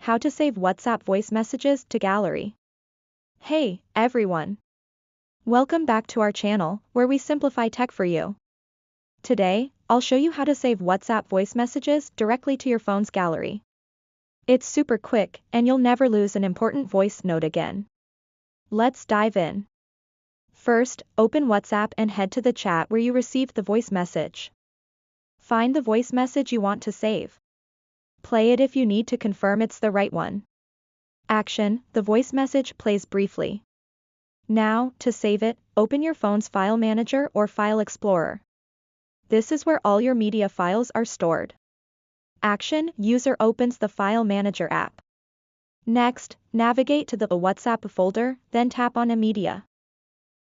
How to save WhatsApp voice messages to gallery. Hey, everyone. Welcome back to our channel, where we simplify tech for you. Today, I'll show you how to save WhatsApp voice messages directly to your phone's gallery. It's super quick, and you'll never lose an important voice note again. Let's dive in. First, open WhatsApp and head to the chat where you received the voice message. Find the voice message you want to save. Play it if you need to confirm it's the right one. Action: the voice message plays briefly. Now, to save it, open your phone's File Manager or File Explorer. This is where all your media files are stored. Action: user opens the File Manager app. Next, navigate to the WhatsApp folder, then tap on Media.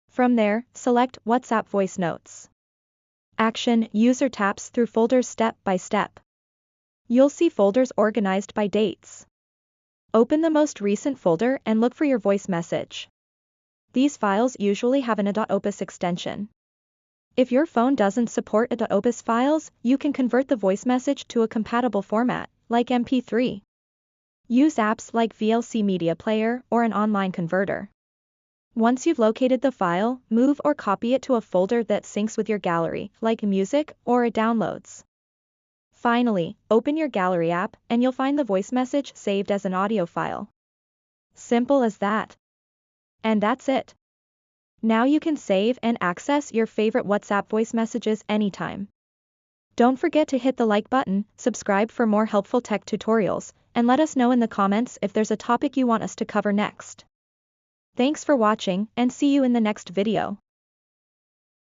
From there, select WhatsApp Voice Notes. Action: user taps through folders step by step. You'll see folders organized by dates. Open the most recent folder and look for your voice message. These files usually have an .opus extension. If your phone doesn't support .opus files, you can convert the voice message to a compatible format, like MP3. Use apps like VLC Media Player or an online converter. Once you've located the file, move or copy it to a folder that syncs with your gallery, like Music or Downloads. Finally, open your gallery app and you'll find the voice message saved as an audio file. Simple as that. And that's it. Now you can save and access your favorite WhatsApp voice messages anytime. Don't forget to hit the like button, subscribe for more helpful tech tutorials, and let us know in the comments if there's a topic you want us to cover next. Thanks for watching, and see you in the next video.